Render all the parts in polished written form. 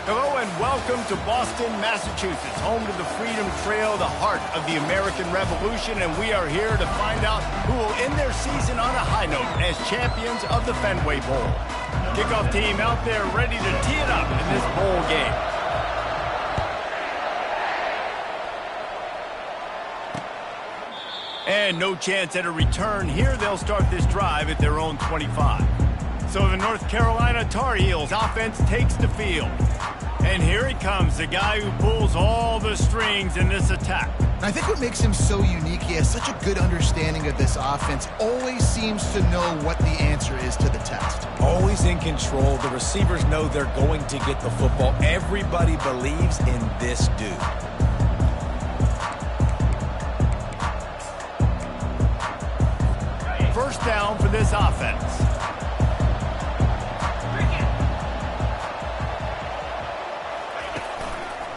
Hello and welcome to Boston, Massachusetts, home to the Freedom Trail, the heart of the American Revolution, and we are here to find out who will end their season on a high note as champions of the Fenway Bowl. Kickoff team out there ready to tee it up in this bowl game. And no chance at a return here. They'll start this drive at their own 25. So the North Carolina Tar Heels offense takes the field. And here he comes, the guy who pulls all the strings in this attack. I think what makes him so unique, he has such a good understanding of this offense, always seems to know what the answer is to the test. Always in control. The receivers know they're going to get the football. Everybody believes in this dude. First down for this offense.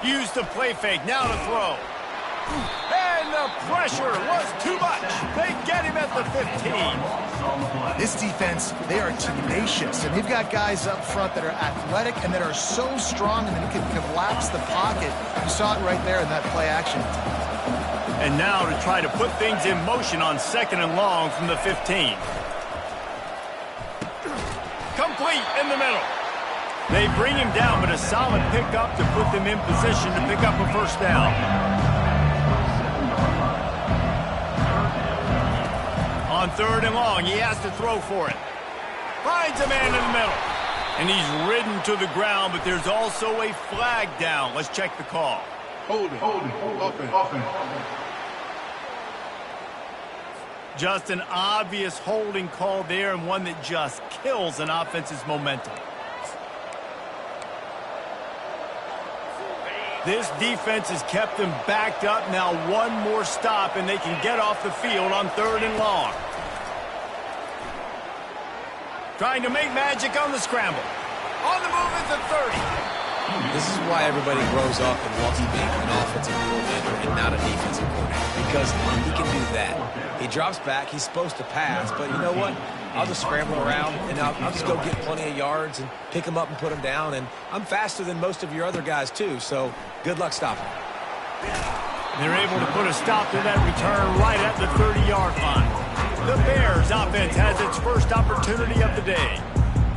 Use the play fake, now to throw. And the pressure was too much. They get him at the 15. This defense, they are tenacious, and they've got guys up front that are athletic and that are so strong and that can collapse the pocket. You saw it right there in that play action. And now to try to put things in motion on 2nd and long from the 15. Complete in the middle. They bring him down, but a solid pickup to put them in position to pick up a first down. On 3rd and long, he has to throw for it. Finds a man in the middle. And he's ridden to the ground, but there's also a flag down. Let's check the call. Holding, offense. Just an obvious holding call there, and one that just kills an offense's momentum. This defense has kept them backed up. Now one more stop, and they can get off the field on 3rd and long. Trying to make magic on the scramble. On the move at the 30. This is why everybody grows up and wants to be an offensive coordinator and not a defensive coordinator, because he can do that. He drops back. He's supposed to pass, but you know what? I'll just scramble around, and I'll just go get plenty of yards and pick them up and put them down, and I'm faster than most of your other guys, too, so good luck stopping. They're able to put a stop to that return right at the 30-yard line. The Bears offense has its first opportunity of the day.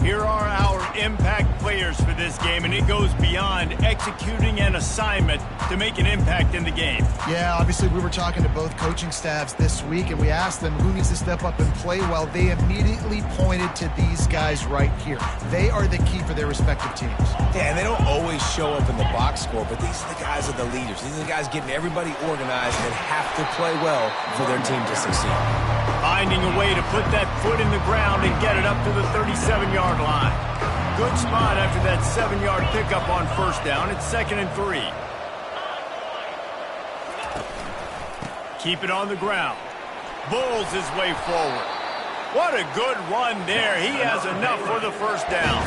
Here are our impact players for this game, and it goes beyond executing an assignment to make an impact in the game. Yeah, obviously we were talking to both coaching staffs this week, and we asked them who needs to step up and play well. They immediately pointed to these guys right here. They are the key for their respective teams. Yeah, and they don't always show up in the box score, but these are the guys that are the leaders. These are the guys getting everybody organized and have to play well for their team to succeed. Finding a way to put that foot in the ground and get it up to the 37-yard line. Good spot after that 7-yard pickup on 1st down. It's 2nd and 3. Keep it on the ground. Bulls his way forward. What a good run there. He has enough for the first down.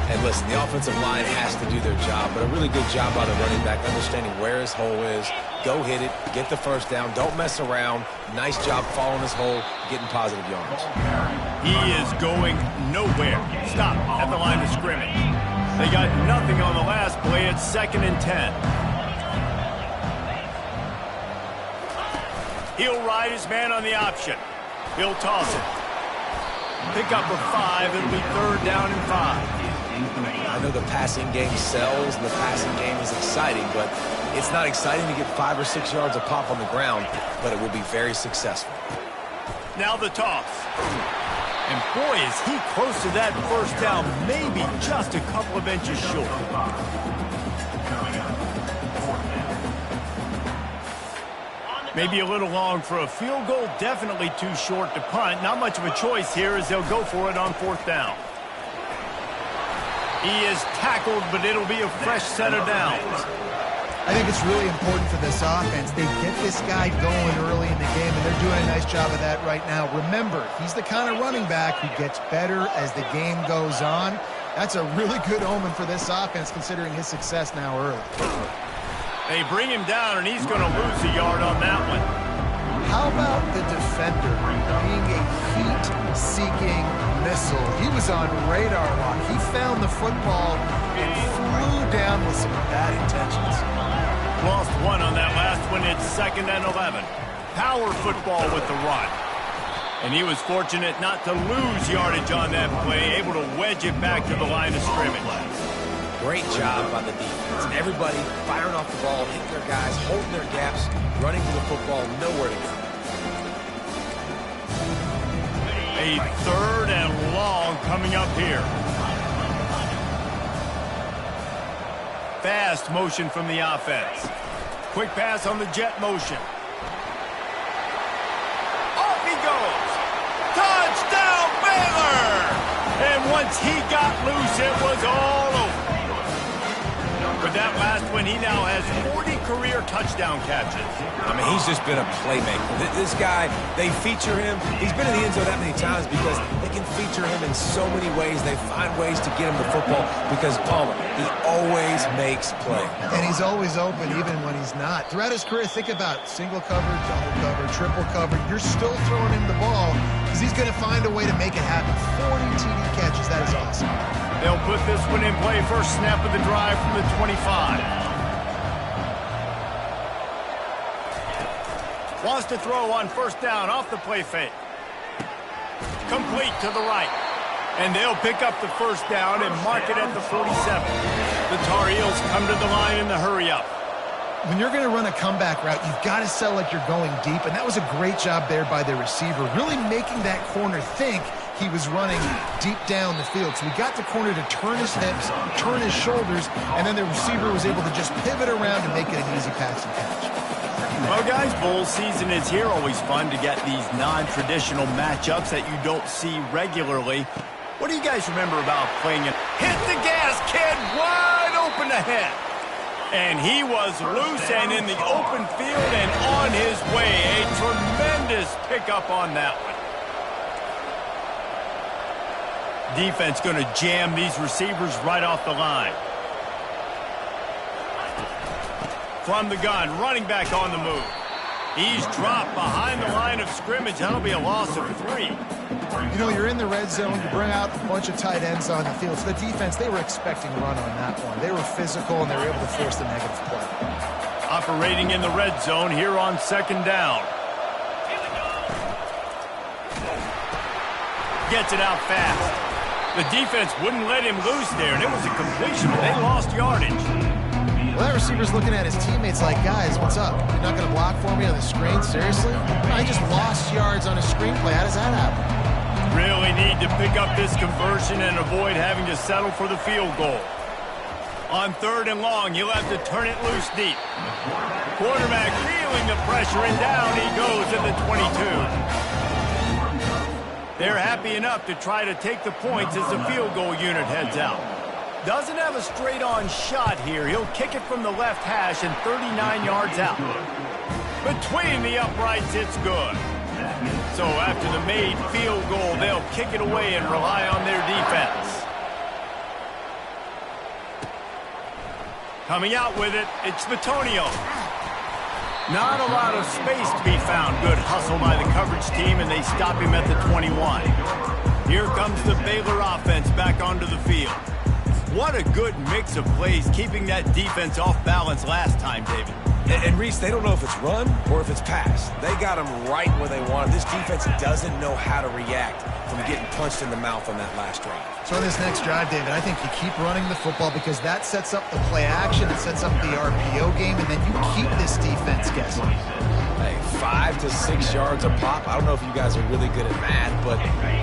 And listen, the offensive line has to do their job, but a really good job by the running back, understanding where his hole is. Go hit it, get the first down, don't mess around. Nice job following his hole, getting positive yards. He is going nowhere. Stop at the line of scrimmage. They got nothing on the last play. It's 2nd and 10. He'll ride his man on the option. He'll toss it. Pick up a 5. It'll be 3rd down and 5. I know the passing game sells, and the passing game is exciting, but it's not exciting to get 5 or 6 yards of pop on the ground, but it will be very successful. Now the toss. And boy, is he close to that first down, maybe just a couple of inches short. Maybe a little long for a field goal, definitely too short to punt. Not much of a choice here as they'll go for it on 4th down. He is tackled, but it'll be a fresh set of downs. I think it's really important for this offense. They get this guy going early in the game, and they're doing a nice job of that right now. Remember, he's the kind of running back who gets better as the game goes on. That's a really good omen for this offense, considering his success now early. They bring him down, and he's going to lose a yard on that one. How about the defender being a heat-seeking missile? He was on radar lock. He found the football and glued down with some bad intentions. Lost one on that last one. It's 2nd and 11. Power football with the run. And he was fortunate not to lose yardage on that play, able to wedge it back to the line of scrimmage. Great job by the defense. Everybody firing off the ball, hitting their guys, holding their gaps, running to the football, nowhere to go. A 3rd and long coming up here. Fast motion from the offense. Quick pass on the jet motion. Off he goes. Touchdown, Baylor! And once he got loose, it was all over. With that last one, he now has 40 career touchdown catches. I mean, he's just been a playmaker. This guy, they feature him. He's been in the end zone that many times because they can feature him in so many ways. They find ways to get him the football because, Palmer, he always makes plays. And he's always open even when he's not. Throughout his career, think about single cover, double cover, triple cover. You're still throwing him the ball because he's going to find a way to make it happen. 40 TD catches, that is awesome. They'll put this one in play. First snap of the drive from the 25. Wants to throw on 1st down off the play fake. Complete to the right. And they'll pick up the 1st down and mark it at the 47. The Tar Heels come to the line in the hurry-up. When you're going to run a comeback route, you've got to sell like you're going deep, and that was a great job there by the receiver, really making that corner think he was running deep down the field. So we got the corner to turn his hips, turn his shoulders, and then the receiver was able to just pivot around and make it an easy pass and catch. Well, guys, bowl season is here. Always fun to get these non-traditional matchups that you don't see regularly. What do you guys remember about playing it? Hit the gas, kid! Wide open ahead. And he was loose and in the open field and on his way. A tremendous pickup on that one. Defense going to jam these receivers right off the line. From the gun, running back on the move. He's dropped behind the line of scrimmage. That'll be a loss of 3. You know, you're in the red zone. You bring out a bunch of tight ends on the field. So the defense, they were expecting a run on that one. They were physical, and they were able to force the negative play. Operating in the red zone here on 2nd down. Gets it out fast. The defense wouldn't let him loose there, and it was a completion, but they lost yardage. Well, that receiver's looking at his teammates like, guys, what's up? You're not going to block for me on the screen? Seriously? No, he just lost yards on a screenplay. How does that happen? Really need to pick up this conversion and avoid having to settle for the field goal. On 3rd and long, he'll have to turn it loose deep. Quarterback feeling the pressure, and down he goes at the 22. They're happy enough to try to take the points as the field goal unit heads out. Doesn't have a straight-on shot here. He'll kick it from the left hash and 39 yards out. Between the uprights, it's good. So after the made field goal, they'll kick it away and rely on their defense. Coming out with it, it's Batonio. Not a lot of space to be found. Good hustle by the coverage team, and they stop him at the 21. Here comes the Baylor offense back onto the field. What a good mix of plays, keeping that defense off balance last time, David. And Reese, they don't know if it's run or if it's pass. They got him right where they want him. This defense doesn't know how to react from getting punched in the mouth on that last drive. So on this next drive, David, I think you keep running the football because that sets up the play action, it sets up the RPO game, and then you keep this defense guessing. Hey, 5 to 6 yards a pop. I don't know if you guys are really good at math, but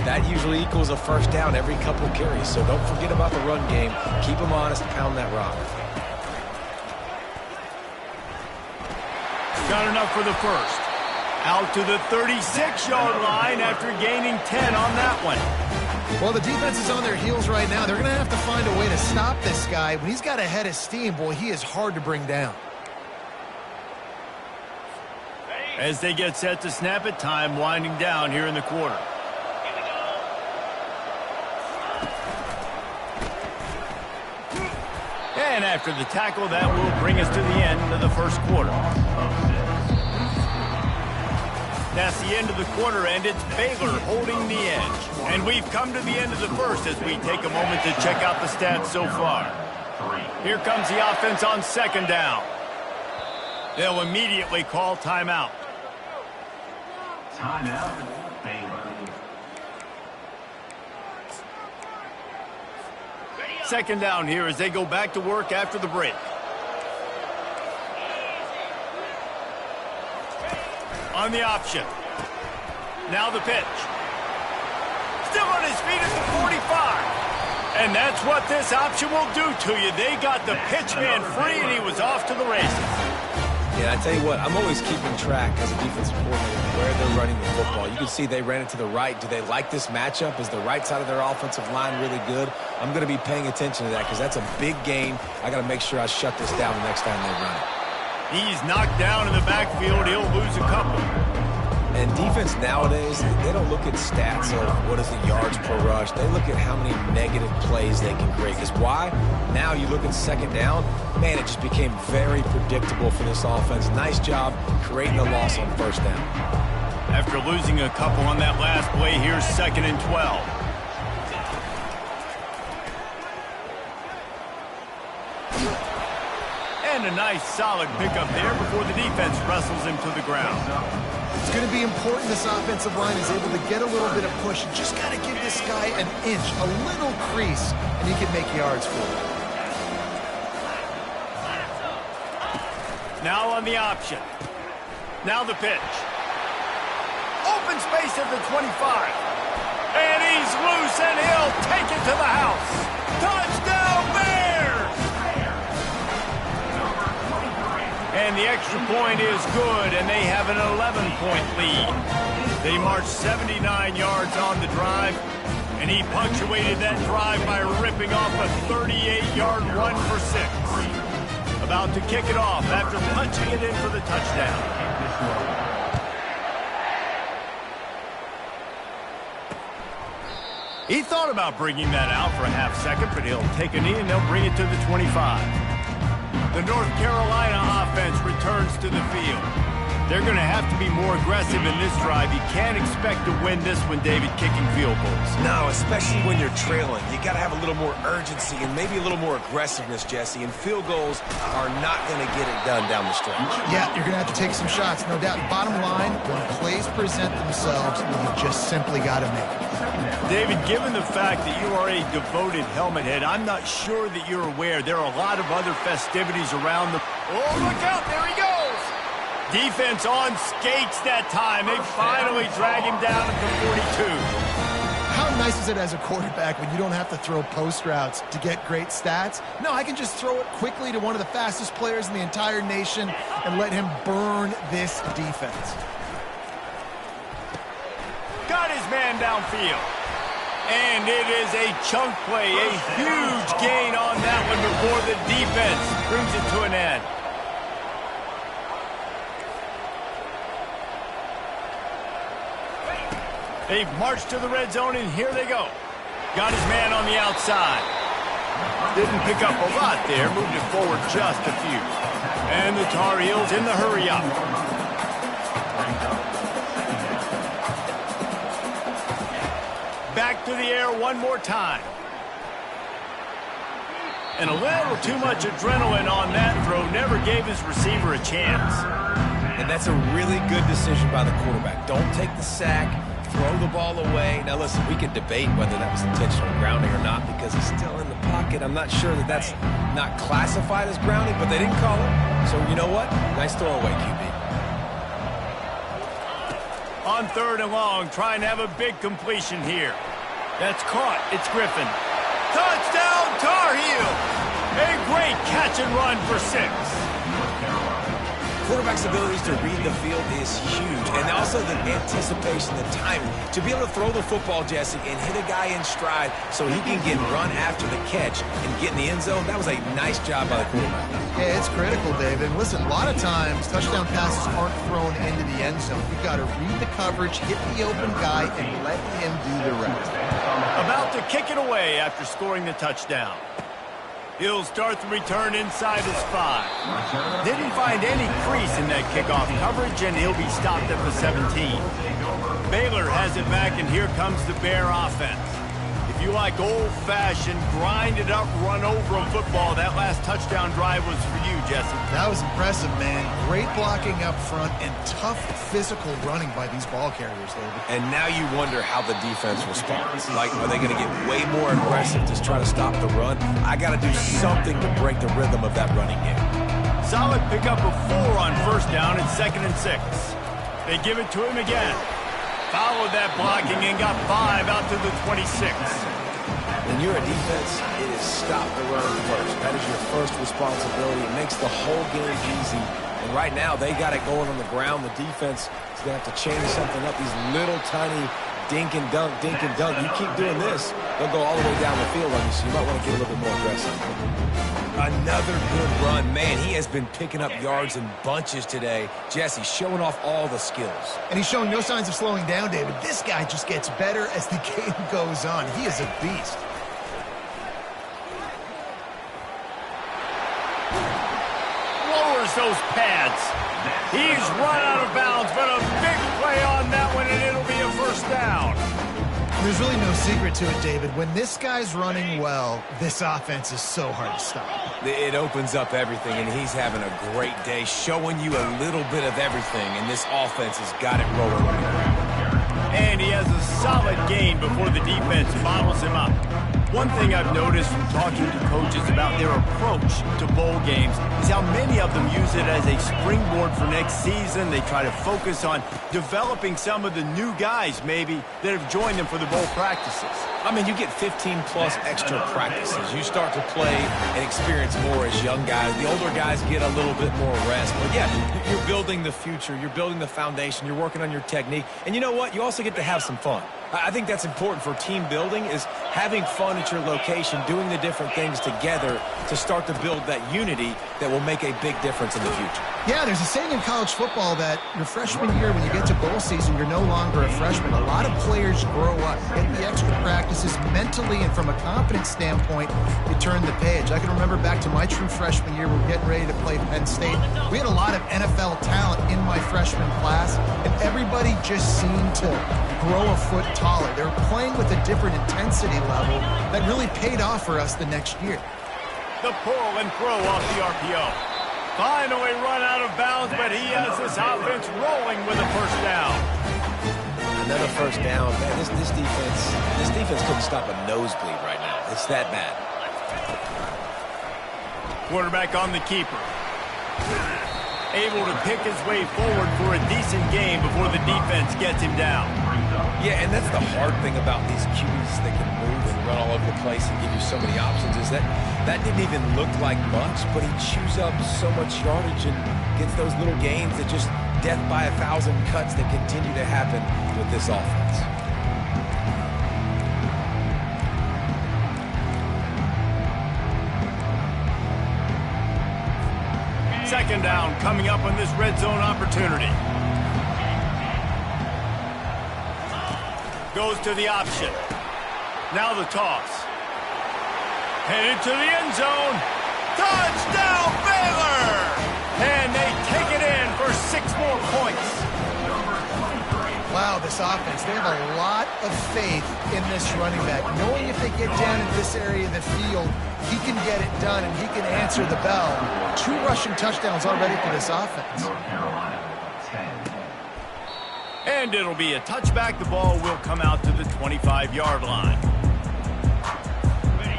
that usually equals a 1st down every couple carries. So don't forget about the run game. Keep them honest, pound that rock. Got enough for the 1st. Out to the 36-yard line after gaining 10 on that one. Well, the defense is on their heels right now. They're going to have to find a way to stop this guy. When he's got a head of steam, boy, he is hard to bring down. As they get set to snap it, time winding down here in the quarter. And after the tackle, that will bring us to the end of the 1st quarter. That's the end of the quarter, and it's Baylor holding the edge. And we've come to the end of the 1st as we take a moment to check out the stats so far. Here comes the offense on second down. They'll immediately call timeout. Timeout, Baylor. Second down here as they go back to work after the break. On the option. Now the pitch. Still on his feet at the 45. And that's what this option will do to you. They got the pitch man free, and he was off to the races. Yeah, I tell you what, I'm always keeping track as a defensive coordinator where they're running the football. You can see they ran it to the right. Do they like this matchup? Is the right side of their offensive line really good? I'm going to be paying attention to that because that's a big gain. I got to make sure I shut this down the next time they run it. He's knocked down in the backfield. He'll lose a couple. And defense nowadays, they don't look at stats of what is the yards per rush. They look at how many negative plays they can create. Because why? Now you look at second down, man, it just became very predictable for this offense. Nice job creating the loss on first down. After losing a couple on that last play, here's 2nd and 12. And a nice solid pickup there before the defense wrestles him to the ground. It's going to be important this offensive line is able to get a little bit of push. You just got to give this guy an inch, a little crease, and he can make yards for you. Now on the option. Now the pitch. Open space at the 25. And he's loose, and he'll take it to the house. Touchdown, Bears! And the extra point is good, and they have an 11-point lead. They marched 79 yards on the drive, and he punctuated that drive by ripping off a 38-yard run for 6. About to kick it off after punching it in for the touchdown. He thought about bringing that out for a half second, but he'll take a knee and they'll bring it to the 25. The North Carolina offense returns to the field. They're going to have to be more aggressive in this drive. You can't expect to win this one, David, kicking field goals. No, especially when you're trailing. You got to have a little more urgency and maybe a little more aggressiveness, Jesse. And field goals are not going to get it done down the stretch. Yeah, you're going to have to take some shots, no doubt. Bottom line, when plays present themselves, you just simply got to make it. David, given the fact that you are a devoted helmet head, I'm not sure that you're aware there are a lot of other festivities around the... Oh, look out, there he goes! Defense on skates that time. They finally drag him down at the 42. How nice is it as a quarterback when you don't have to throw post routes to get great stats? No, I can just throw it quickly to one of the fastest players in the entire nation and let him burn this defense. Got his man downfield. And it is a chunk play, a huge gain on that one before the defense brings it to an end. They've marched to the red zone, and here they go. Got his man on the outside. Didn't pick up a lot there, moved it forward just a few. And the Tar Heels in the hurry-up. Back to the air one more time. And a little too much adrenaline on that throw. Never gave his receiver a chance. And that's a really good decision by the quarterback. Don't take the sack, throw the ball away. Now, listen, we can debate whether that was intentional grounding or not because he's still in the pocket. I'm not sure that that's not classified as grounding, but they didn't call it. So, you know what? Nice throwaway, QB. On 3rd and long, trying to have a big completion here. That's caught. It's Griffin. Touchdown, Tar Heel! A great catch and run for 6. Quarterback's abilities to read the field is huge. And also the anticipation, the timing. To be able to throw the football, Jesse, and hit a guy in stride so he can get run after the catch and get in the end zone, that was a nice job by the quarterback. Yeah, it's critical, David. And listen, a lot of times touchdown passes aren't thrown into the end zone. You've got to read the coverage, hit the open guy, and let him do the rest. About to kick it away after scoring the touchdown. He'll start the return inside his 5. Didn't find any crease in that kickoff coverage, and he'll be stopped at the 17. Baylor has it back, and here comes the Bear offense. If you like old-fashioned, grind-it-up, run-over football, that last touchdown drive was for you, Jesse. That was impressive, man. Great blocking up front and tough physical running by these ball carriers, David. And now you wonder how the defense responds. Like, are they going to get way more aggressive to try to stop the run? I got to do something to break the rhythm of that running game. Solid pickup of 4 on first down and 2nd and 6. They give it to him again. Followed that blocking and got 5 out to the 26. When you're a defense, it is stop the run first. That is your first responsibility. It makes the whole game easy. And right now, they got it going on the ground. The defense is going to have to change something up. These little tiny dink and dunk, dink and dunk. You keep doing this, they'll go all the way down the field on you, so you might want to get a little bit more aggressive. Another good run. Man, he has been picking up yards in bunches today. Jesse showing off all the skills. And he's showing no signs of slowing down, David. This guy just gets better as the game goes on. He is a beast. Lowers those pads. He's run out of bounds, but a big play on that one, and it'll be a first down. There's really no secret to it, David. When this guy's running well, this offense is so hard to stop. It opens up everything, and he's having a great day, showing you a little bit of everything, and this offense has got it rolling. And he has a solid gain before the defense bottles him up. One thing I've noticed from talking to coaches about their approach to bowl games is how many of them use it as a springboard for next season. They try to focus on developing some of the new guys, maybe, that have joined them for the bowl practices. I mean, you get 15-plus extra practices. You start to play and experience more as young guys. The older guys get a little bit more rest. But, yeah, you're building the future. You're building the foundation. You're working on your technique. And you know what? You also get to have some fun. I think that's important for team building, is having fun at your location, doing the different things together to start to build that unity that will make a big difference in the future. Yeah, there's a saying in college football that your freshman year, when you get to bowl season, you're no longer a freshman. A lot of players grow up, get the extra practices mentally, and from a confidence standpoint, you turn the page. I can remember back to my true freshman year, we were getting ready to play Penn State. We had a lot of NFL talent in my freshman class, and everybody just seemed to grow a foot taller. They were playing with a different intensity level that really paid off for us the next year. The pull and throw off the RPO. Finally run out of bounds, but he has this offense rolling with a first down. Another first down. Man, this defense couldn't stop a nosebleed right now. It's that bad. Quarterback on the keeper. Able to pick his way forward for a decent game before the defense gets him down. Yeah, and that's the hard thing about these QBs that can move and run all over the place and give you so many options, is that didn't even look like much, but he chews up so much yardage and gets those little gains that just death by 1,000 cuts that continue to happen with this offense. Second down coming up on this red zone opportunity. Goes to the option. Now the toss. Headed to the end zone. Touchdown, Baylor! And they take it in for 6 more points. Wow, this offense, they have a lot of faith in this running back, knowing if they get down into this area of the field, he can get it done and he can answer the bell. 2 rushing touchdowns already for this offense. And it'll be a touchback. The ball will come out to the 25-yard line.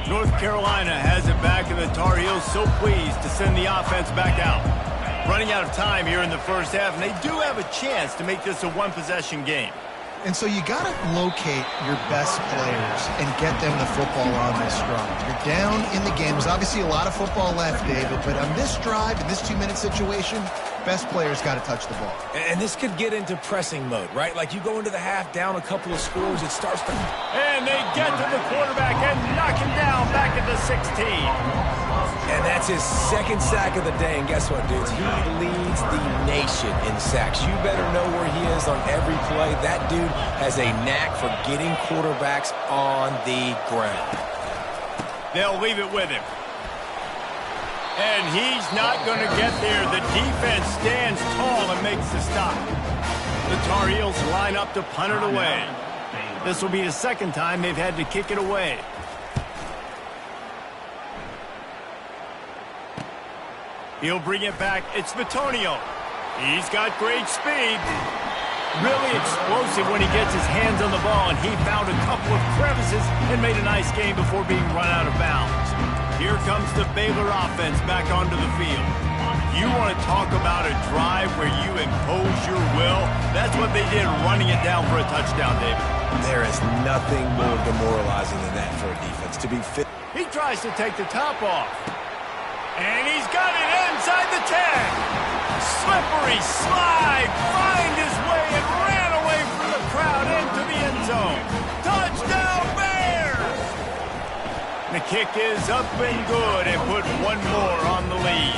North Carolina has it back, and the Tar Heels so pleased to send the offense back out. Running out of time here in the first half, and they do have a chance to make this a one-possession game. And so you got to locate your best players and get them the football on this drive. You're down in the game. There's obviously a lot of football left, David, but on this drive, in this 2-minute situation, best players got to touch the ball. And this could get into pressing mode, right? Like you go into the half down a couple of scores, it starts to... And they get to the quarterback and knock him down back at the 16. And that's his 2nd sack of the day. And guess what, dudes? He leads the nation in sacks. You better know where he is on every play. That dude has a knack for getting quarterbacks on the ground. They'll leave it with him. And he's not going to get there. The defense stands tall and makes the stop. The Tar Heels line up to punt it away. This will be the second time they've had to kick it away. He'll bring it back. It's Vitonio. He's got great speed. Really explosive when he gets his hands on the ball, and he found a couple of crevices and made a nice game before being run out of bounds. Here comes the Baylor offense back onto the field. You want to talk about a drive where you impose your will? That's what they did, running it down for a touchdown, David. There is nothing more demoralizing than that for a defense. To be fit. He tries to take the top off. And he's got it inside the 10. Slippery slide, find his way and ran away from the crowd into the end zone. Touchdown Bears! The kick is up and good and put one more on the lead.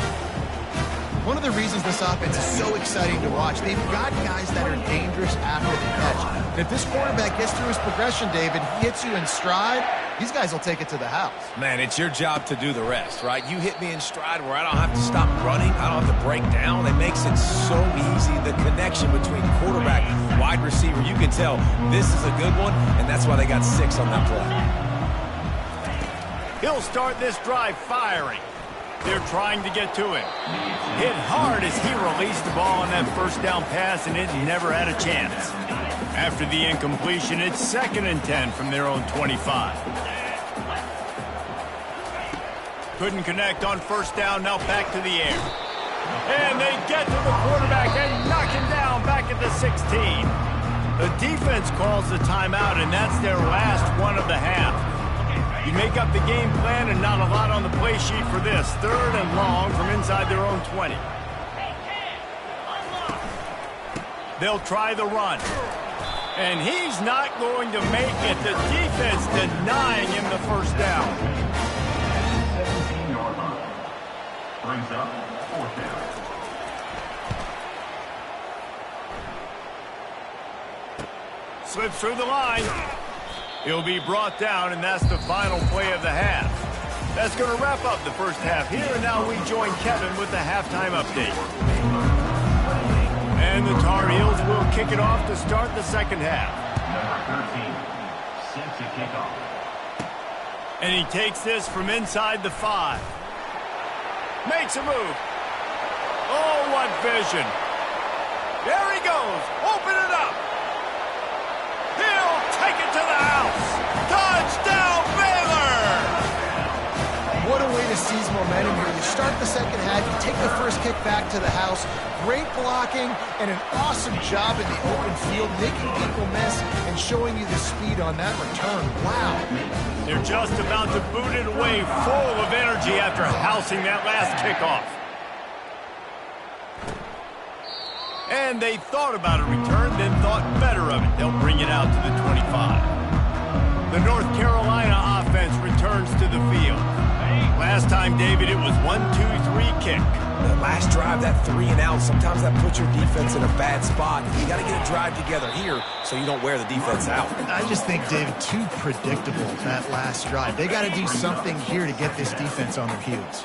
One of the reasons this offense is so exciting to watch, they've got guys that are dangerous after the catch. And if this quarterback gets through his progression, David, he hits you in stride, these guys will take it to the house. Man, it's your job to do the rest, right? You hit me in stride where I don't have to stop running. I don't have to break down. It makes it so easy. The connection between quarterback and wide receiver, you can tell this is a good one, and that's why they got 6 on that play. He'll start this drive firing. They're trying to get to him. Hit hard as he released the ball on that first down pass, and it never had a chance. After the incompletion, it's 2nd and 10 from their own 25. Couldn't connect on first down, now back to the air. And they get to the quarterback and knock him down back at the 16. The defense calls the timeout, and that's their last one of the half. You make up the game plan and not a lot on the play sheet for this. 3rd and long from inside their own 20. They'll try the run. And he's not going to make it. The defense denying him the first down. 17-yard line. Brings up 4th down. Slips through the line. He'll be brought down, and that's the final play of the half. That's going to wrap up the first half here, and now we join Kevin with the halftime update. And the Tar Heels will kick it off to start the second half. Number 13, set to kick off. And he takes this from inside the 5. Makes a move. Oh, what vision. There he goes. Open it up. He'll take it to the house. Touchdown, Baylor! What a way to seize momentum here. You start the second half, you take the first kick back to the house. Great blocking and an awesome job in the open field, making people miss and showing you the speed on that return. Wow. They're just about to boot it away, full of energy after housing that last kickoff. And they thought about a return, then thought better of it. They'll bring it out to the 25. The North Carolina offense returns to the field. Last time, David, it was 1-2-3 kick. The last drive, that 3 and out, sometimes that puts your defense in a bad spot. You got to get a drive together here so you don't wear the defense out. I just think, David, too predictable, that last drive. They got to do something here to get this defense on their heels.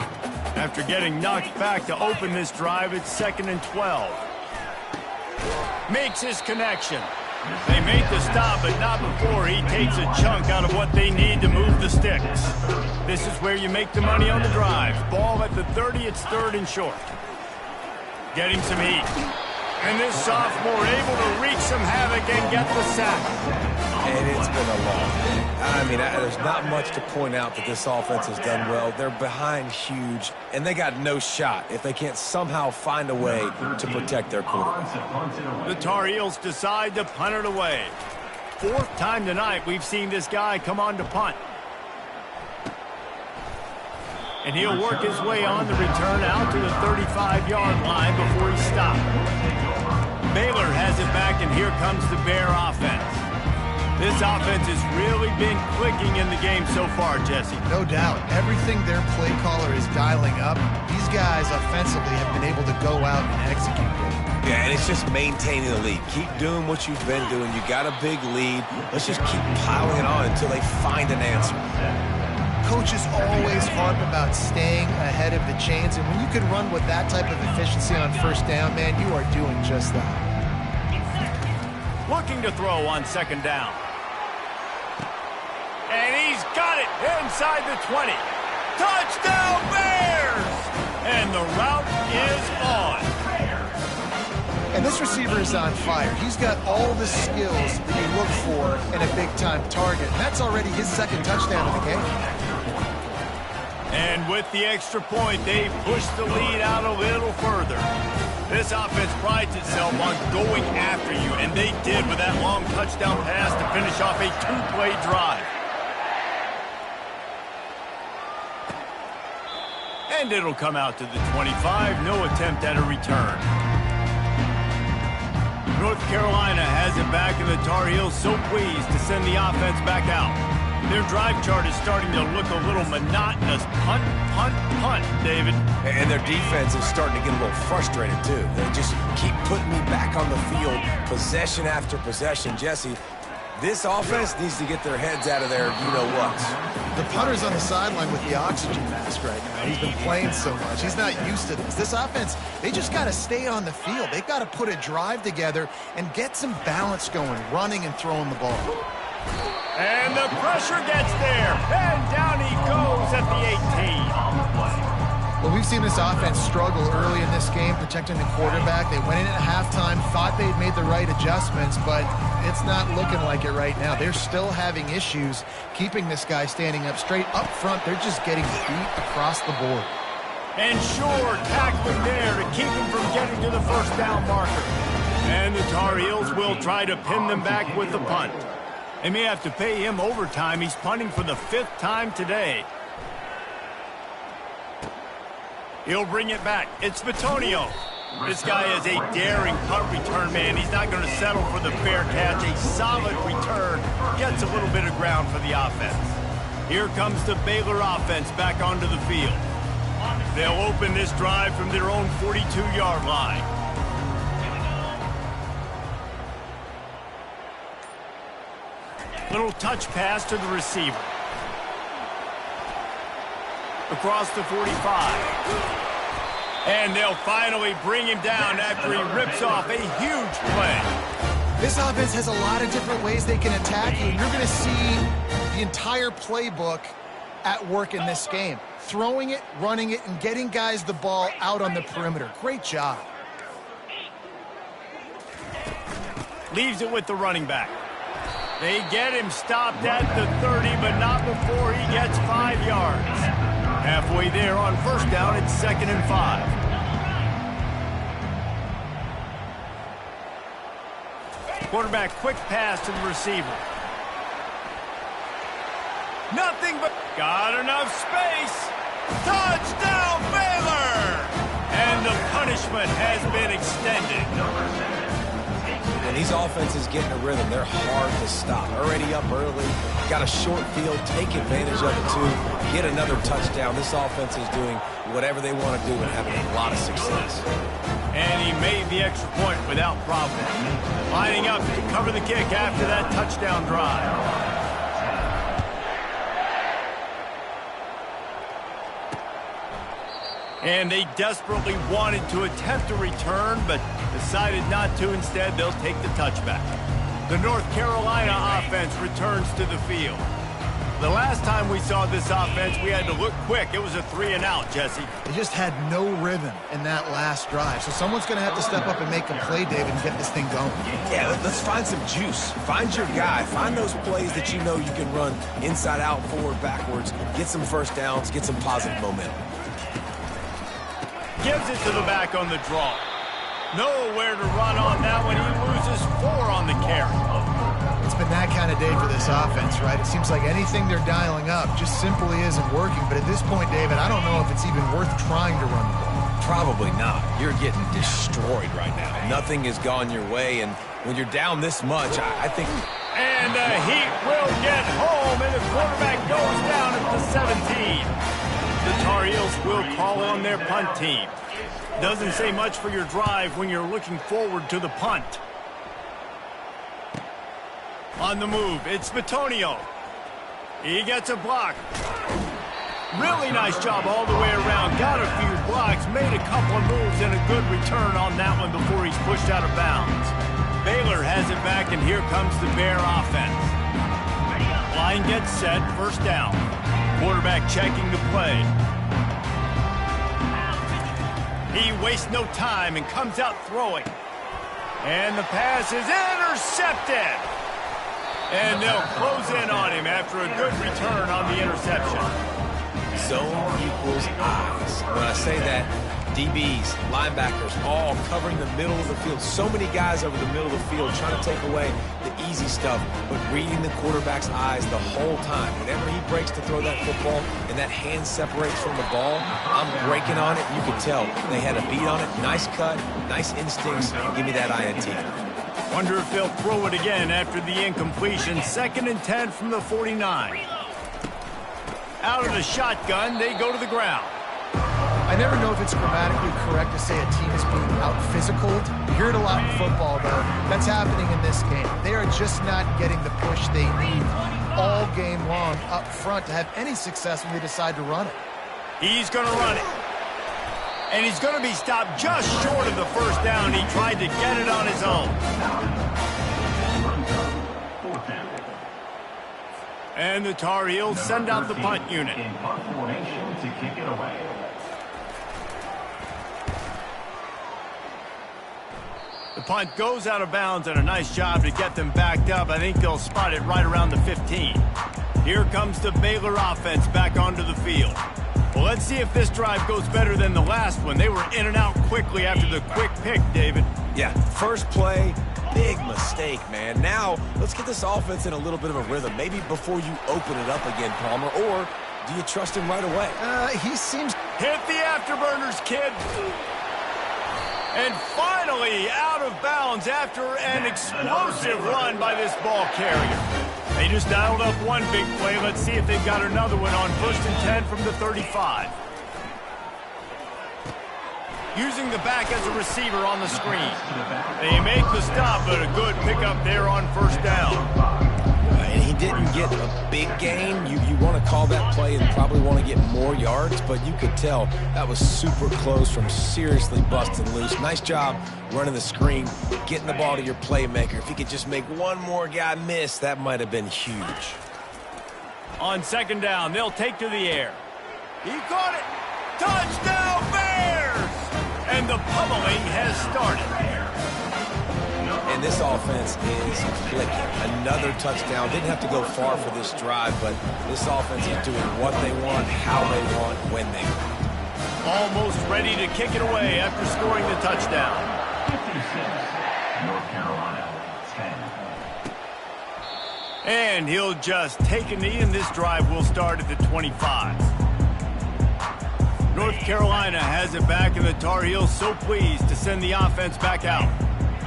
After getting knocked back to open this drive, it's 2nd and 12. Makes his connection. They make the stop, but not before he takes a chunk out of what they need to move the sticks. This is where you make the money on the drive. Ball at the 30, it's 3rd and short. Getting some heat. And this sophomore able to wreak some havoc and get the sack. And it's been a long day. I mean, there's not much to point out that this offense has done well. They're behind huge, and they got no shot if they can't somehow find a way to protect their quarterback. The Tar Heels decide to punt it away. 4th time tonight we've seen this guy come on to punt. And he'll work his way on the return out to the 35-yard line before he's stopped. Baylor has it back, and here comes the Bear offense. This offense has really been clicking in the game so far, Jesse. No doubt. Everything their play caller is dialing up, these guys offensively have been able to go out and execute. Yeah, and it's just maintaining the lead. Keep doing what you've been doing. You got a big lead. Let's just keep piling it on until they find an answer. Coaches always harp about staying ahead of the chains, and when you can run with that type of efficiency on first down, man, you are doing just that. Looking to throw on 2nd down. And he's got it inside the 20. Touchdown Bears! And the route is on. And this receiver is on fire. He's got all the skills that you look for in a big-time target. And that's already his second touchdown of the game. And with the extra point, they push the lead out a little further. This offense prides itself on going after you, and they did with that long touchdown pass to finish off a two-play drive. And it'll come out to the 25, no attempt at a return. North Carolina has it back, and the Tar Heels so pleased to send the offense back out. Their drive chart is starting to look a little monotonous. Punt, punt, punt, David. And their defense is starting to get a little frustrated, too. They just keep putting me back on the field, possession after possession. Jesse, this offense needs to get their heads out of their you-know-whats. The punter's on the sideline with the oxygen mask right now. He's been playing so much. He's not used to this. This offense, they just got to stay on the field. They've got to put a drive together and get some balance going, running and throwing the ball. And the pressure gets there. And down he goes at the 18. Well, we've seen this offense struggle early in this game, protecting the quarterback. They went in at halftime, thought they'd made the right adjustments, but it's not looking like it right now. They're still having issues keeping this guy standing up straight. Up front, they're just getting beat across the board. And sure, tackling there to keep him from getting to the first down marker. And the Tar Heels will try to pin them back with the punt. They may have to pay him overtime. He's punting for the 5th time today. He'll bring it back. It's Bitonio. This guy is a daring punt return man. He's not going to settle for the fair catch. A solid return. Gets a little bit of ground for the offense. Here comes the Baylor offense back onto the field. They'll open this drive from their own 42-yard line. Little touch pass to the receiver. Across the 45. And they'll finally bring him down after he rips off a huge play. This offense has a lot of different ways they can attack you. You're going to see the entire playbook at work in this game. Throwing it, running it, and getting guys the ball out on the perimeter. Great job. Leaves it with the running back. They get him stopped at the 30, but not before he gets 5 yards. Halfway there on first down, it's 2nd and 5. Quarterback quick pass to the receiver. Nothing but got enough space. Touchdown Baylor! And the punishment has been extended. And these offenses get in a rhythm. They're hard to stop. Already up early, got a short field, take advantage of it too, get another touchdown. This offense is doing whatever they want to do and having a lot of success. And he made the extra point without problem. Lining up to cover the kick after that touchdown drive. And they desperately wanted to attempt a return, but decided not to. Instead, they'll take the touchback. The North Carolina offense returns to the field. The last time we saw this offense, we had to look quick. It was a 3-and-out, Jesse. They just had no rhythm in that last drive. So someone's going to have to step up and make a play, David, and get this thing going. Yeah, let's find some juice. Find your guy. Find those plays that you know you can run inside out, forward, backwards. Get some first downs. Get some positive momentum. Gives it to the back on the draw. Nowhere to run on that one. He loses 4 on the carry. It's been that kind of day for this offense, right? It seems like anything they're dialing up just simply isn't working. But at this point, David, I don't know if it's even worth trying to run the ball. Probably not. You're getting destroyed right now. Nothing has gone your way, and when you're down this much, I think... And the Heat will get home, and the quarterback goes down at the 17. The Tar Heels will call on their punt team. Doesn't say much for your drive when you're looking forward to the punt. On the move, it's Bitonio. He gets a block. Really nice job all the way around. Got a few blocks, made a couple of moves, and a good return on that one before he's pushed out of bounds. Baylor has it back, and here comes the Bear offense. Line gets set, first down. Quarterback checking the play. He wastes no time and comes out throwing. And the pass is intercepted. And they'll close in on him after a good return on the interception. Zone equals eyes. When I say that, DBs, linebackers, all covering the middle of the field. So many guys over the middle of the field trying to take away the easy stuff, but reading the quarterback's eyes the whole time. Whenever he breaks to throw that football and that hand separates from the ball, I'm breaking on it. You can tell they had a beat on it. Nice cut, nice instincts. Give me that INT. Wonder if they'll throw it again after the incompletion. 2nd and 10 from the 49. Out of the shotgun, they go to the ground. I never know if it's grammatically correct to say a team is being out-physicaled. You hear it a lot in football, though. That's happening in this game. They are just not getting the push they need all game long up front to have any success when they decide to run it. He's going to run it. And he's going to be stopped just short of the first down. He tried to get it on his own. And the Tar Heels send out the punt unit. In punt formation to kick it away. The punt goes out of bounds, and a nice job to get them backed up. I think they'll spot it right around the 15. Here comes the Baylor offense back onto the field. Well, let's see if this drive goes better than the last one. They were in and out quickly after the quick pick, David. Yeah, first play, big mistake, man. Now, let's get this offense in a little bit of a rhythm. Maybe before you open it up again, Palmer, or do you trust him right away? He seems... Hit the afterburners, kid. And finally out of bounds after an explosive run by this ball carrier. They just dialed up one big play. Let's see if they've got another one on 1st and 10 from the 35. Using the back as a receiver on the screen. They make the stop, but a good pickup there on 1st down. And he didn't get a big gain. You want to call that play and probably want to get more yards, but you could tell that was super close from seriously busting loose. Nice job running the screen, getting the ball to your playmaker. If he could just make one more guy miss, that might have been huge. On 2nd down, they'll take to the air. He caught it. Touchdown, Bears! And the pummeling has started. And this offense is clicking. Another touchdown. Didn't have to go far for this drive, but this offense is doing what they want, how they want, when they want. Almost ready to kick it away after scoring the touchdown. 56, North Carolina, 10. And he'll just take a knee, and this drive will start at the 25. North Carolina has it back, and the Tar Heels so pleased to send the offense back out.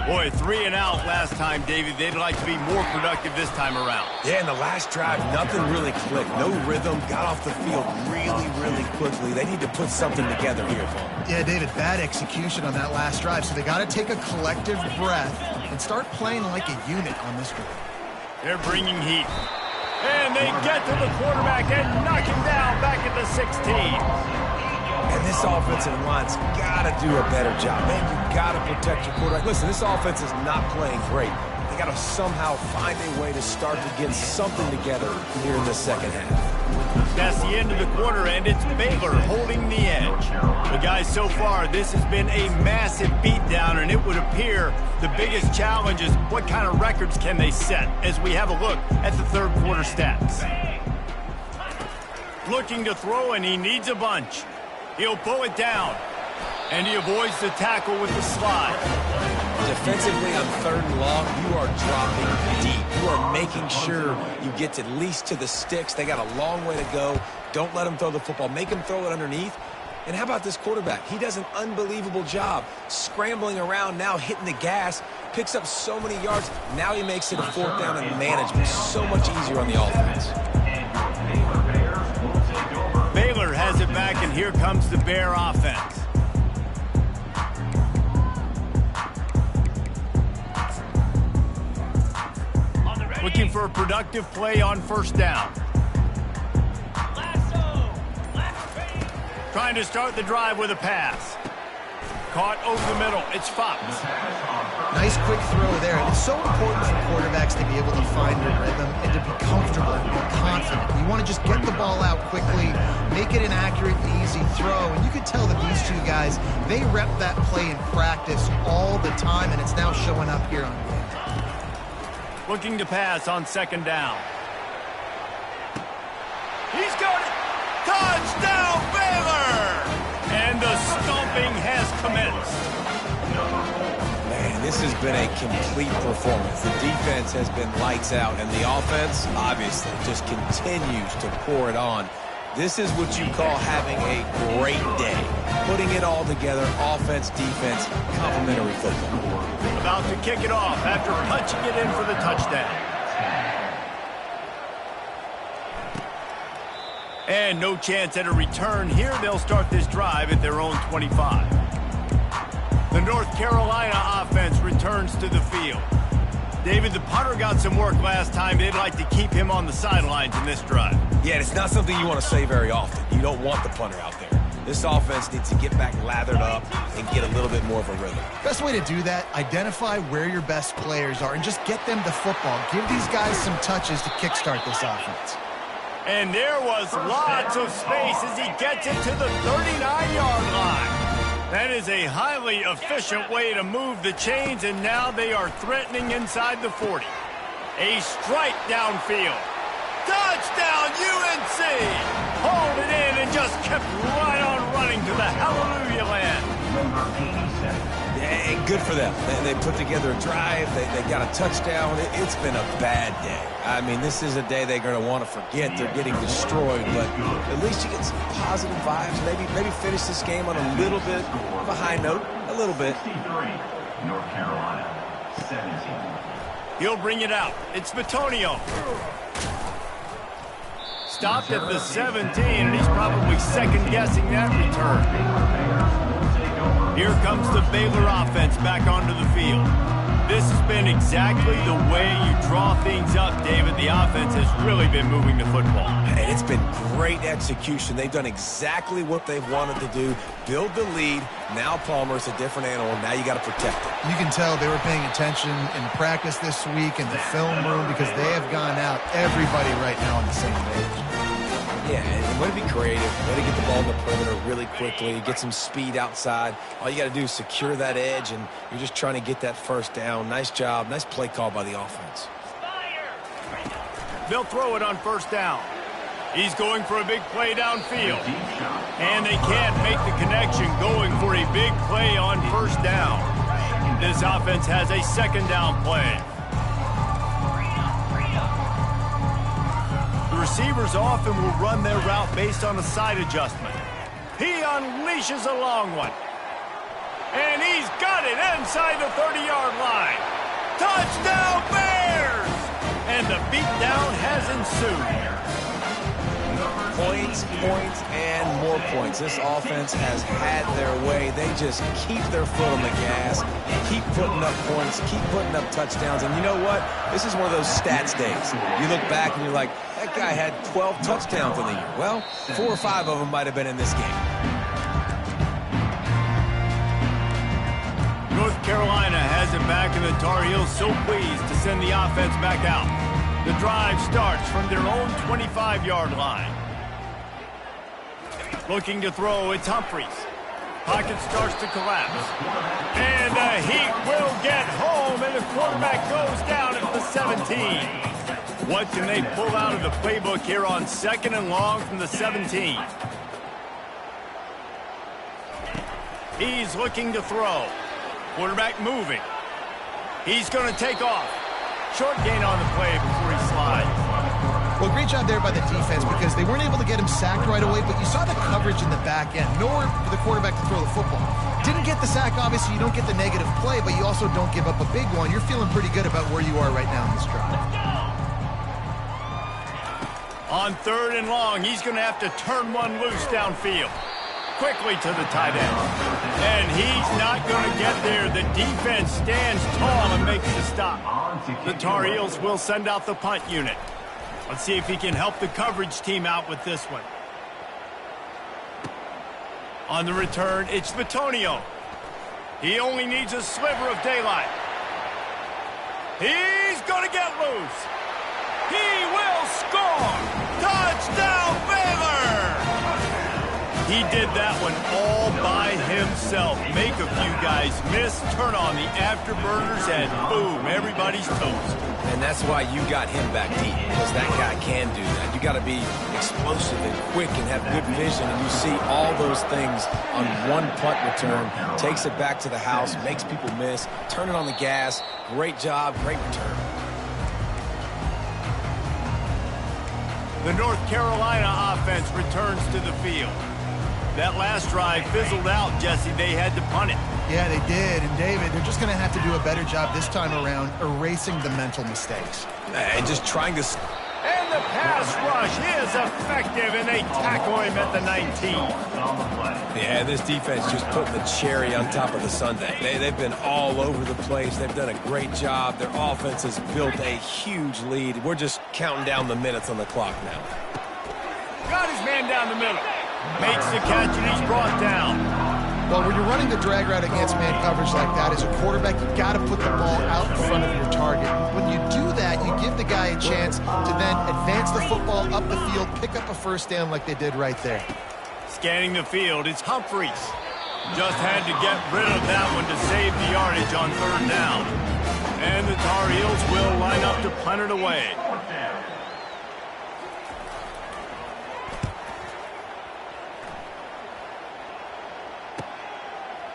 Boy, 3 and out last time, David. They'd like to be more productive this time around. Yeah, in the last drive, nothing really clicked. No rhythm. Got off the field really, really quickly. They need to put something together here, Paul. Yeah, David, bad execution on that last drive. So they got to take a collective breath and start playing like a unit on this drive. They're bringing heat. And they get to the quarterback and knock him down back at the 16. And this offensive line's got to do a better job. Man, you got to protect your quarterback. Listen, this offense is not playing great. They got to somehow find a way to start to get something together here in the second half. That's the end of the quarter, and it's Baylor holding the edge. But guys, so far, this has been a massive beatdown, and it would appear the biggest challenge is what kind of records can they set as we have a look at the third quarter stats. Looking to throw, and he needs a bunch. He'll pull it down, and he avoids the tackle with the slide. Defensively on 3rd and long, you are dropping deep. You are making sure you get at least to the sticks. They got a long way to go. Don't let them throw the football. Make them throw it underneath. And how about this quarterback? He does an unbelievable job scrambling around, now hitting the gas, picks up so many yards. Now he makes it a 4th down and management so much easier on the offense. Baylor has it back, and here comes the Bear offense. Looking for a productive play on 1st down. Trying to start the drive with a pass. caught over the middle. It's Fox. Nice quick throw there. It's so important for quarterbacks to be able to find their rhythm and to be comfortable and be confident. You want to just get the ball out quickly, make it an accurate and easy throw. And you can tell that these two guys, they rep that play in practice all the time, and it's now showing up here on game. Looking to pass on second down. He's got it. Touchdown, Baylor! And the stomping has commenced. Man, this has been a complete performance. The defense has been lights out, and the offense, obviously, just continues to pour it on. This is what you call having a great day. Putting it all together, offense, defense, complimentary football. About to kick it off after punching it in for the touchdown. And no chance at a return here. They'll start this drive at their own 25. The North Carolina offense returns to the field. David, the punter got some work last time. They'd like to keep him on the sidelines in this drive. Yeah, it's not something you want to say very often. You don't want the punter out there. This offense needs to get back lathered up and get a little bit more of a rhythm. Best way to do that, identify where your best players are and just get them the football. Give these guys some touches to kickstart this offense. And there was lots of space as he gets it to the 39-yard line. That is a highly efficient way to move the chains, and now they are threatening inside the 40. A strike downfield. Touchdown, UNC! Hold it in and just kept right on running to the hallelujah land. Yeah, and good for them. They put together a drive. They got a touchdown. It's been a bad day. I mean, this is a day they're going to want to forget. They're getting destroyed, but at least you get some positive vibes. Maybe finish this game on a little bit of a high note. A little bit. North Carolina, 17. He'll bring it out. It's Bitonio. Stopped at the 17, and he's probably second-guessing that return. Here comes the Baylor offense back onto the field. This has been exactly the way you draw things up, David. The offense has really been moving the football. And it's been great execution. They've done exactly what they've wanted to do. Build the lead. Now Palmer's a different animal. Now you got to protect it. You can tell they were paying attention in practice this week in the film room because they have gone out, everybody right now on the same page. Yeah, and way to be creative, way to get the ball in the perimeter really quickly, get some speed outside. All you got to do is secure that edge, and you're just trying to get that first down. Nice job. Nice play call by the offense. They'll throw it on first down. He's going for a big play downfield. And they can't make the connection going for a big play on first down. This offense has a second down play. The receivers often will run their route based on a side adjustment. He unleashes a long one. And he's got it inside the 30-yard line. Touchdown, Bears! And the beatdown has ensued. Points, and more points. This offense has had their way. They just keep their foot on the gas, keep putting up points, keep putting up touchdowns. And you know what? This is one of those stats days. You look back and you're like, that guy had 12 touchdowns in the year. Well, 4 or 5 of them might have been in this game. North Carolina has it back, and the Tar Heels so pleased to send the offense back out. The drive starts from their own 25-yard line. Looking to throw, it's Humphries. Pocket starts to collapse. And the Heat will get home, and the quarterback goes down at the 17. What can they pull out of the playbook here on second and long from the 17? He's looking to throw. Quarterback moving. He's going to take off. Short gain on the play before he slides. Well, great job there by the defense because they weren't able to get him sacked right away, but you saw the coverage in the back end. Nowhere for the quarterback to throw the football. Didn't get the sack, obviously. You don't get the negative play, but you also don't give up a big one. You're feeling pretty good about where you are right now in this drive. On third and long, he's going to have to turn one loose downfield. Quickly to the tight end. And he's not going to get there. The defense stands tall and makes the stop. The Tar Heels will send out the punt unit. Let's see if he can help the coverage team out with this one. On the return, it's Bitonio. He only needs a sliver of daylight. He's going to get loose. He will score. Touchdown, Baylor! He did that one all by himself. Make a few guys miss, turn on the afterburners, and boom, everybody's toast. And that's why you got him back deep, because that guy can do that. You got to be explosive and quick and have good vision, and you see all those things on one punt return. Takes it back to the house, makes people miss, turning on the gas. Great job, great return. The North Carolina offense returns to the field. That last drive fizzled out, Jesse. They had to punt it. Yeah, they did. And, David, they're just going to have to do a better job this time around erasing the mental mistakes. And just trying to... And the pass rush is effective, and they tackle him at the 19. Yeah, this defense just putting the cherry on top of the sundae. They've been all over the place. They've done a great job. Their offense has built a huge lead. We're just counting down the minutes on the clock now. Got his man down the middle. Makes the catch, and he's brought down. Well, when you're running the drag route against man coverage like that, as a quarterback, you've got to put the ball out in front of your target. When you do that, you give the guy a chance to then advance the football up the field, pick up a first down like they did right there. Scanning the field, it's Humphreys. Just had to get rid of that one to save the yardage on third down. And the Tar Heels will line up to punt it away.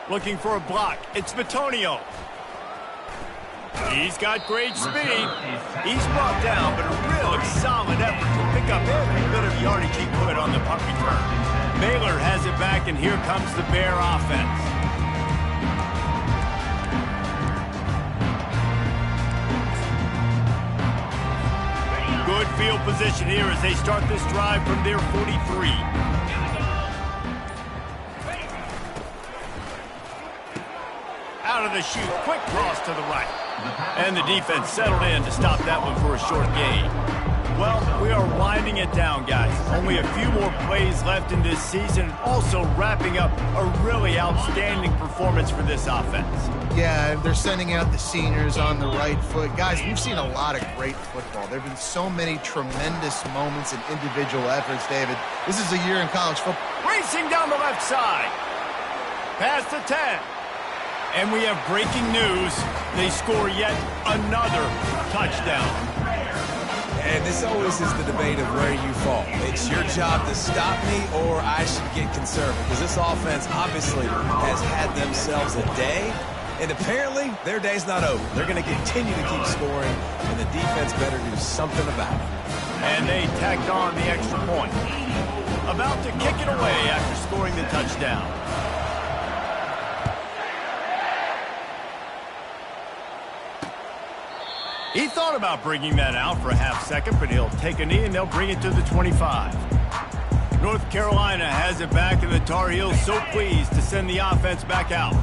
Looking for a block. It's Bitonio. He's got great speed. He's brought down, but a real solid effort to pick up every bit of yardage he could on the punt return. Baylor has it back, and here comes the Bear offense. Good field position here as they start this drive from their 43. Out of the chute, quick cross to the right. And the defense settled in to stop that one for a short gain. Well, we are winding it down, guys. Only a few more plays left in this season, also wrapping up a really outstanding performance for this offense. Yeah, they're sending out the seniors on the right foot. Guys, we've seen a lot of great football. There have been so many tremendous moments and individual efforts, David. This is a year in college football. Racing down the left side. Past the 10. And we have breaking news. They score yet another touchdown. And this always is the debate of where you fall. It's your job to stop me, or I should get conservative. Because this offense obviously has had themselves a day. And apparently, their day's not over. They're going to continue to keep scoring, and the defense better do something about it. And they tacked on the extra point. About to kick it away after scoring the touchdown. He thought about bringing that out for a half second, but he'll take a knee and they'll bring it to the 25. North Carolina has it back, and the Tar Heels so pleased to send the offense back out.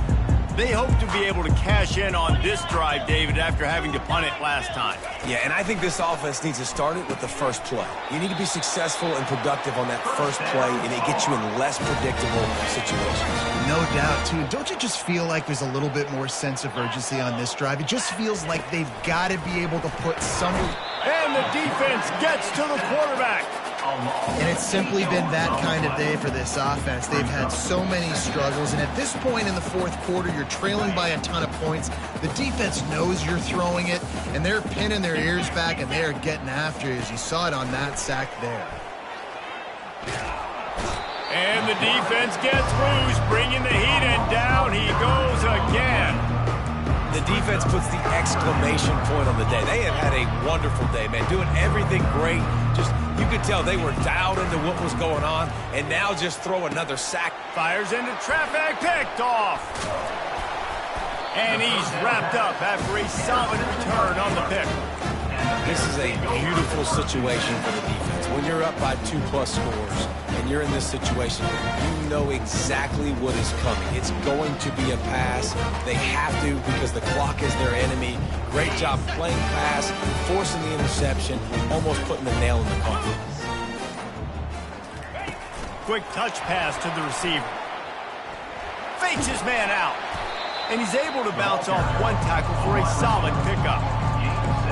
They hope to be able to cash in on this drive, David, after having to punt it last time. Yeah, and I think this offense needs to start it with the first play. You need to be successful and productive on that first play, and it gets you in less predictable situations. No doubt, too. Don't you just feel like there's a little bit more sense of urgency on this drive? It just feels like they've got to be able to put some... And the defense gets to the quarterback. And it's simply been that kind of day for this offense. They've had so many struggles, and at this point in the fourth quarter, you're trailing by a ton of points. The defense knows you're throwing it, and they're pinning their ears back, and they're getting after you, as you saw it on that sack there. And the defense gets loose, bringing the heat, and down he goes again. The defense puts the exclamation point on the day. They have had a wonderful day, man, doing everything great. Just, you could tell they were dialed into what was going on, and now just throw another sack. Fires into traffic, picked off. And he's wrapped up after a solid return on the pick. This is a beautiful situation for the defense. When you're up by 2+ scores and you're in this situation, you know exactly what is coming. It's going to be a pass. They have to, because the clock is their enemy. Great job playing pass, forcing the interception, almost putting the nail in the coffin. Quick touch pass to the receiver. Fakes his man out. and he's able to bounce off one tackle for a solid pickup.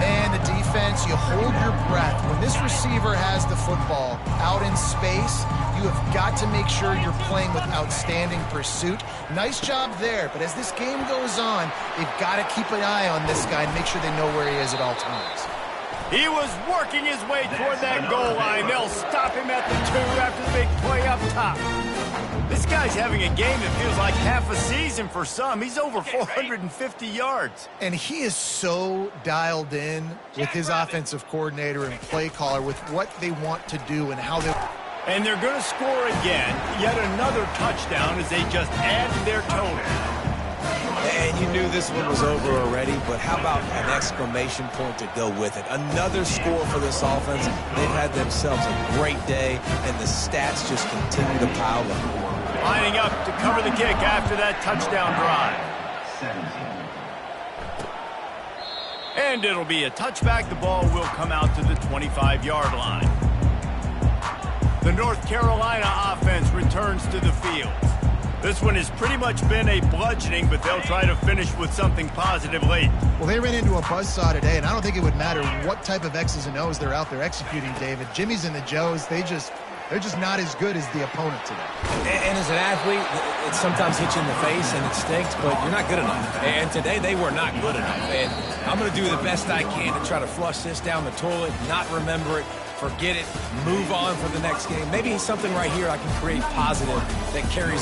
And the defense, you hold your breath. When this receiver has the football out in space, you have got to make sure you're playing with outstanding pursuit. Nice job there, but as this game goes on, they've got to keep an eye on this guy and make sure they know where he is at all times. He was working his way toward that goal line. They'll stop him at the 2 after the big play up top. This guy's having a game that feels like half a season for some. He's over 450 yards. And he is so dialed in with his offensive coordinator and play caller with what they want to do and how they... And they're going to score again. Yet another touchdown as they just add to their total. And you knew this one was over already, but how about an exclamation point to go with it? Another score for this offense. They've had themselves a great day, and the stats just continue to pile up. Lining up to cover the kick after that touchdown drive. 17. And it'll be a touchback. The ball will come out to the 25-yard line. The North Carolina offense returns to the field. This one has pretty much been a bludgeoning, but they'll try to finish with something positive late. Well, they ran into a buzzsaw today, and I don't think it would matter what type of X's and O's they're out there executing, David. Jimmy's and the Joes, they're just not as good as the opponent today. And as an athlete, it sometimes hits you in the face and it stinks, but you're not good enough. And today they were not good enough. And I'm going to do the best I can to try to flush this down the toilet, not remember it, forget it, move on for the next game. Maybe something right here I can create positive that carries